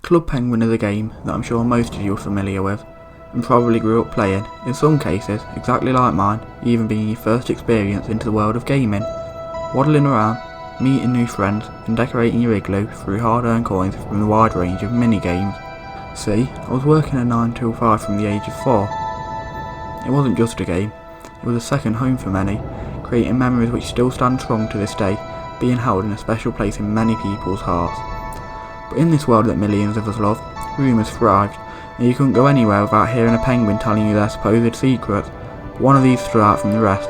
Club Penguin is a game that I'm sure most of you are familiar with, and probably grew up playing, in some cases exactly like mine, even being your first experience into the world of gaming. Waddling around, meeting new friends, and decorating your igloo through hard-earned coins from the wide range of mini-games. See, I was working a 9 till 5 from the age of 4. It wasn't just a game, it was a second home for many, creating memories which still stand strong to this day, being held in a special place in many people's hearts. But in this world that millions of us love, rumours thrived, and you couldn't go anywhere without hearing a penguin telling you their supposed secrets. But one of these stood out from the rest,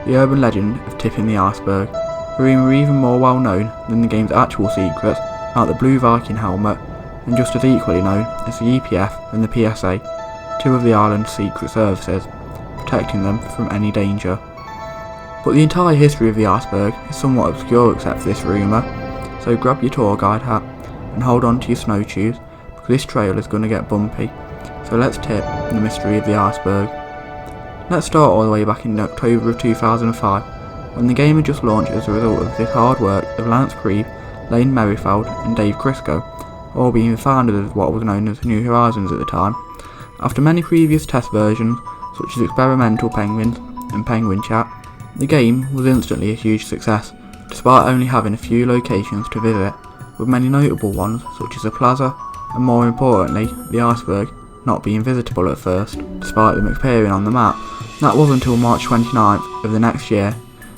the urban legend of tipping the iceberg, a rumour even more well known than the game's actual secrets, like the blue Viking helmet, and just as equally known as the EPF and the PSA, two of the island's secret services, protecting them from any danger. But the entire history of the iceberg is somewhat obscure except for this rumour, so grab your tour guide hat and hold on to your snowshoes, because this trail is going to get bumpy. So let's tip the mystery of the iceberg. Let's start all the way back in October of 2005, when the game had just launched as a result of this hard work of Lance Preeve, Lane Merrifield and Dave Crisco, all being the founders of what was known as New Horizons at the time. After many previous test versions, such as Experimental Penguins and Penguin Chat, the game was instantly a huge success, despite only having a few locations to visit, with many notable ones such as the Plaza, and more importantly, the iceberg, not being visitable at first, despite them appearing on the map. That wasn't until March 29th of the next year,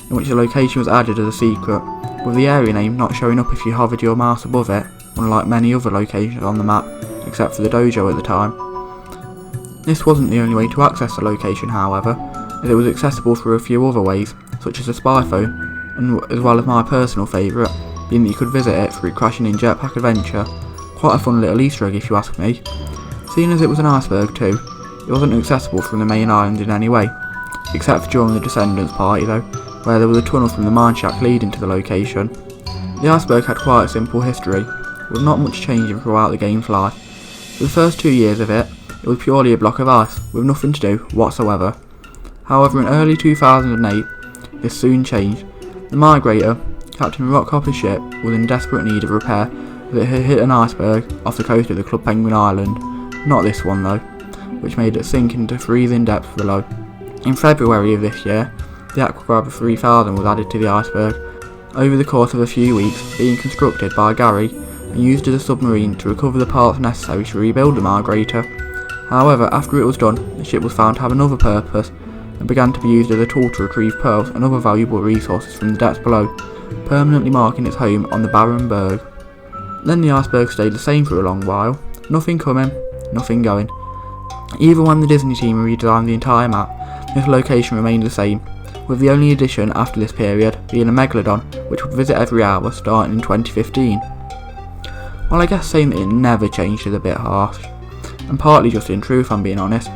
in which the location was added as a secret, with the area name not showing up if you hovered your mouse above it, unlike many other locations on the map, except for the dojo at the time. This wasn't the only way to access the location, however, as it was accessible through a few other ways, such as a spy phone, and as well as my personal favourite, being that you could visit it through Crashing in Jetpack Adventure. Quite a fun little Easter egg if you ask me. Seeing as it was an iceberg too, it wasn't accessible from the main island in any way, except for during the Descendants party though, where there was a tunnel from the mine shack leading to the location. The iceberg had quite a simple history, with not much changing throughout the game's life. For the first 2 years of it was purely a block of ice, with nothing to do whatsoever. However, in early 2008, this soon changed. The Migrator, Captain Rockhopper's ship, was in desperate need of repair as it had hit an iceberg off the coast of the Club Penguin Island, not this one though, which made it sink into freezing depths below. In February of this year, the Aquagrabber 3000 was added to the iceberg, over the course of a few weeks being constructed by Gary and used as a submarine to recover the parts necessary to rebuild the Migrator. However, after it was done, the ship was found to have another purpose, and began to be used as a tool to retrieve pearls and other valuable resources from the depths below, permanently marking its home on the barren berg. Then the iceberg stayed the same for a long while, nothing coming, nothing going. Even when the Disney team redesigned the entire map, this location remained the same, with the only addition after this period being a Megalodon, which would visit every hour starting in 2015. Well, I guess saying that it never changed is a bit harsh, and partly just in truth, I'm being honest.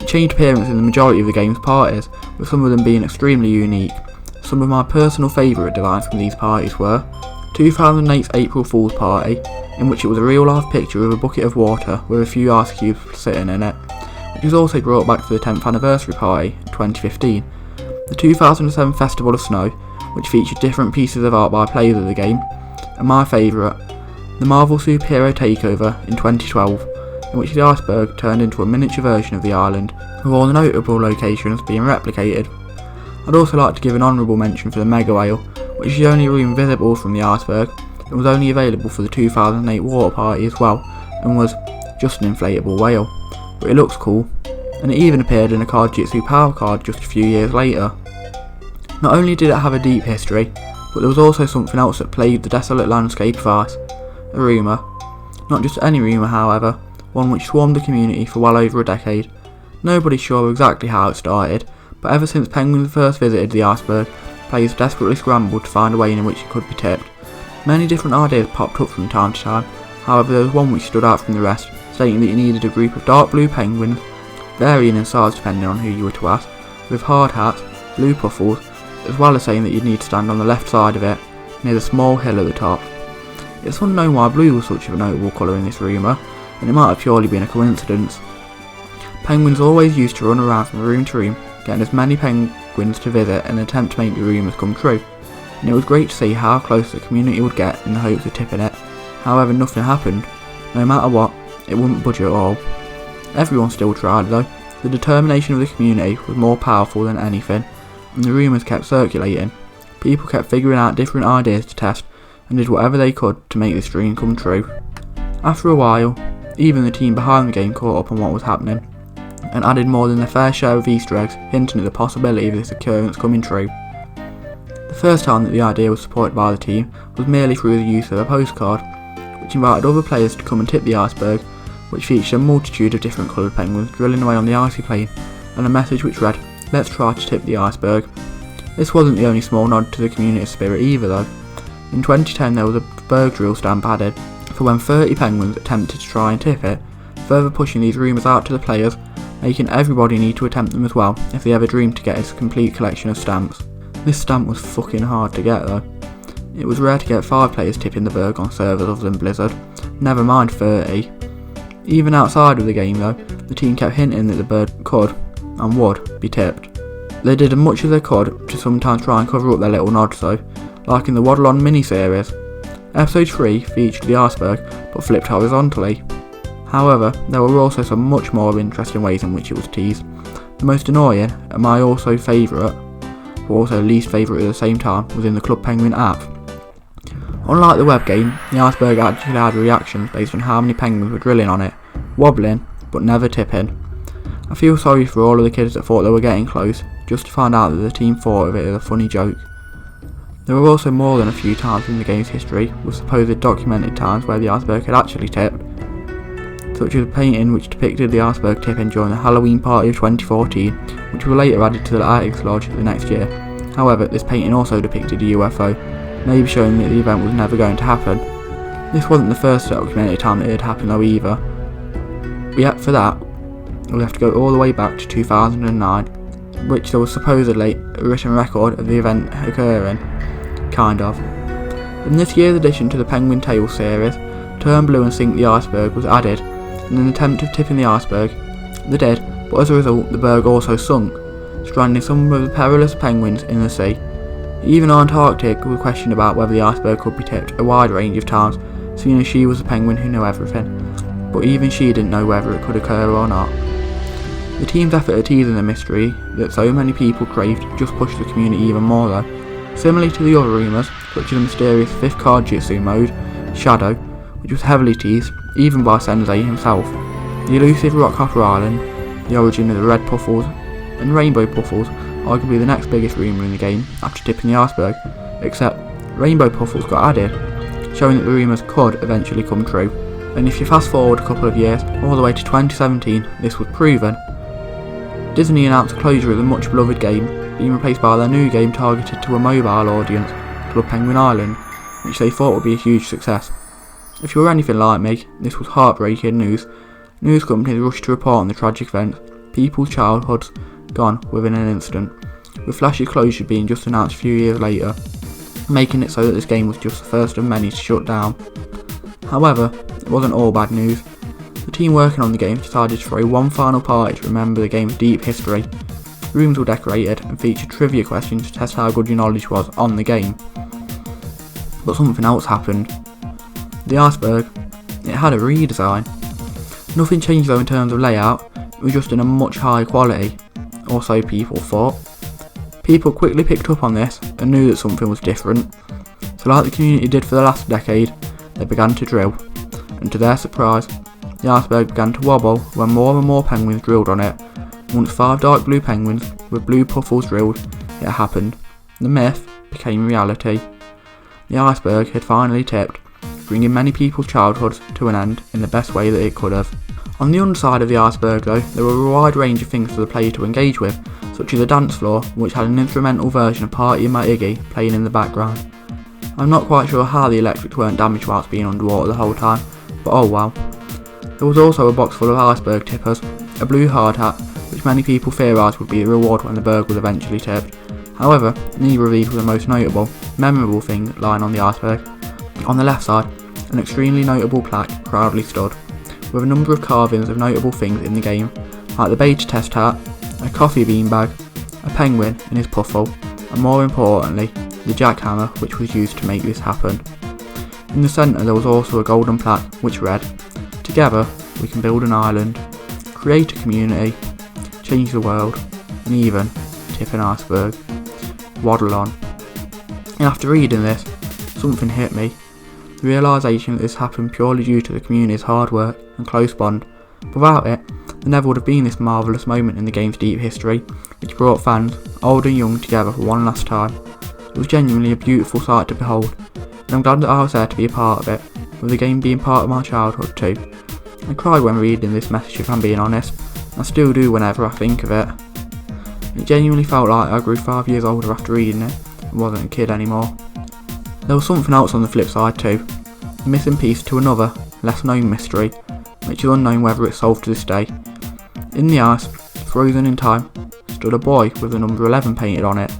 It changed appearance in the majority of the game's parties, with some of them being extremely unique. Some of my personal favourite designs from these parties were 2008's April Fool's Party, in which it was a real life picture of a bucket of water with a few ice cubes sitting in it, which was also brought back for the 10th anniversary party in 2015. The 2007 Festival of Snow, which featured different pieces of art by players of the game, and my favourite, the Marvel Superhero Takeover in 2012, in which the iceberg turned into a miniature version of the island, with all the notable locations being replicated. I'd also like to give an honourable mention for the Mega Whale, which is the only room visible from the iceberg, and was only available for the 2008 water party as well, and was just an inflatable whale. But it looks cool, and it even appeared in a Card Jitsu Power card just a few years later. Not only did it have a deep history, but there was also something else that plagued the desolate landscape of ice, a rumour. Not just any rumour however, one which swarmed the community for well over a decade. Nobody's sure exactly how it started, but ever since penguins first visited the iceberg, players desperately scrambled to find a way in which it could be tipped. Many different ideas popped up from time to time, however there was one which stood out from the rest, stating that you needed a group of dark blue penguins, varying in size depending on who you were to ask, with hard hats, blue puffles, as well as saying that you'd need to stand on the left side of it, near the small hill at the top. It's unknown why blue was such a notable colour in this rumour, and it might have purely been a coincidence. Penguins always used to run around from room to room, getting as many penguins to visit in an attempt to make the rumours come true, and it was great to see how close the community would get in the hopes of tipping it. However, nothing happened. No matter what, it wouldn't budge at all. Everyone still tried though. The determination of the community was more powerful than anything, and the rumours kept circulating. People kept figuring out different ideas to test, and did whatever they could to make this dream come true. After a while, even the team behind the game caught up on what was happening, and added more than their fair share of Easter eggs, hinting at the possibility of this occurrence coming true. The first time that the idea was supported by the team was merely through the use of a postcard, which invited other players to come and tip the iceberg, which featured a multitude of different coloured penguins drilling away on the icy plain, and a message which read, "Let's try to tip the iceberg." This wasn't the only small nod to the community spirit either though. In 2010 there was a berg drill stamp added for when 30 penguins attempted to try and tip it, further pushing these rumours out to the players, making everybody need to attempt them as well if they ever dreamed to get a complete collection of stamps. This stamp was fucking hard to get though. It was rare to get 5 players tipping the berg on servers other than Blizzard, never mind 30. Even outside of the game though, the team kept hinting that the bird could, and would, be tipped. They did as much as they could to sometimes try and cover up their little nods though, like in the Waddle On mini-series. Episode 3 featured the iceberg, but flipped horizontally. However, there were also some much more interesting ways in which it was teased. The most annoying, and my also favourite, but also least favourite at the same time, was in the Club Penguin app. Unlike the web game, the iceberg actually had reactions based on how many penguins were drilling on it, wobbling, but never tipping. I feel sorry for all of the kids that thought they were getting close, just to find out that the team thought of it as a funny joke. There were also more than a few times in the game's history, with supposed documented times where the iceberg had actually tipped, such as a painting which depicted the iceberg tipping during the Halloween party of 2014, which were later added to the Arctic Lodge the next year. However, this painting also depicted a UFO, maybe showing that the event was never going to happen. This wasn't the first documented time that it had happened though either. Yet for that, we have to go all the way back to 2009, which there was supposedly a written record of the event occurring, kind of. In this year's addition to the Penguin Tales series, Turn Blue and Sink the Iceberg was added, in an attempt of tipping the iceberg. They did, but as a result the berg also sunk, stranding some of the perilous penguins in the sea. Even Antarctic was questioned about whether the iceberg could be tipped a wide range of times, seeing as she was the penguin who knew everything, but even she didn't know whether it could occur or not. The team's effort at teasing the mystery that so many people craved just pushed the community even more though, similarly to the other rumours, such as the mysterious 5th card Jitsu mode, Shadow, which was heavily teased, even by Sensei himself, the elusive Rockhopper Island, the origin of the red puffles, and rainbow puffles, arguably the next biggest rumour in the game after tipping the iceberg, except rainbow puffles got added, showing that the rumours could eventually come true. And if you fast forward a couple of years, all the way to 2017, this was proven. Disney announced the closure of the much beloved game, being replaced by their new game targeted to a mobile audience, Club Penguin Island, which they thought would be a huge success. If you were anything like me, this was heartbreaking news. News companies rushed to report on the tragic events, people's childhoods gone within an instant, with Flash's closure being just announced a few years later, making it so that this game was just the first of many to shut down. However, it wasn't all bad news. The team working on the game decided to throw one final party to remember the game's deep history. Rooms were decorated and featured trivia questions to test how good your knowledge was on the game. But something else happened. The iceberg, it had a redesign. Nothing changed though in terms of layout, it was just in a much higher quality, or so people thought. People quickly picked up on this and knew that something was different, so like the community did for the last decade, they began to drill, and to their surprise, the iceberg began to wobble when more and more penguins drilled on it. Once 5 dark blue penguins with blue puffles drilled, it happened. The myth became reality. The iceberg had finally tipped, bringing many people's childhoods to an end in the best way that it could have. On the underside of the iceberg though, there were a wide range of things for the player to engage with, such as a dance floor which had an instrumental version of Party in My Iggy playing in the background. I'm not quite sure how the electrics weren't damaged whilst being underwater the whole time, but oh well. There was also a box full of iceberg tippers, a blue hard hat, which many people theorised would be the reward when the berg was eventually tipped. However, neither of these was the most notable, memorable thing lying on the iceberg. On the left side, an extremely notable plaque proudly stood, with a number of carvings of notable things in the game, like the beta test hat, a coffee bean bag, a penguin in his puffle, and more importantly, the jackhammer which was used to make this happen. In the centre there was also a golden plaque which read, Together, we can build an island, create a community, change the world, and even tip an iceberg. Waddle on. And after reading this, something hit me. The realisation that this happened purely due to the community's hard work and close bond. Without it, there never would have been this marvellous moment in the game's deep history, which brought fans, old and young, together for one last time. It was genuinely a beautiful sight to behold, and I'm glad that I was there to be a part of it, with the game being part of my childhood too. I cried when reading this message, if I'm being honest, and I still do whenever I think of it. It genuinely felt like I grew 5 years older after reading it, and wasn't a kid anymore. There was something else on the flip side too, the missing piece to another, less known mystery, which is unknown whether it's solved to this day. In the ice, frozen in time, stood a boy with the number 11 painted on it,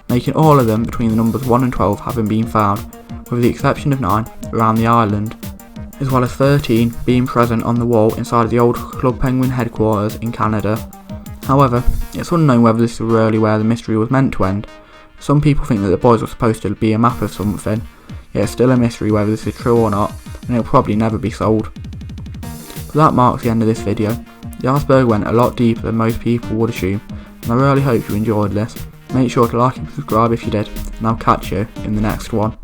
making all of them between the numbers 1 and 12 having been found, with the exception of 9 around the island, as well as 13 being present on the wall inside of the old Club Penguin headquarters in Canada. However, it's unknown whether this is really where the mystery was meant to end. Some people think that the boys were supposed to be a map of something, yet it's still a mystery whether this is true or not, and it'll probably never be solved. But that marks the end of this video. The iceberg went a lot deeper than most people would assume, and I really hope you enjoyed this. Make sure to like and subscribe if you did, and I'll catch you in the next one.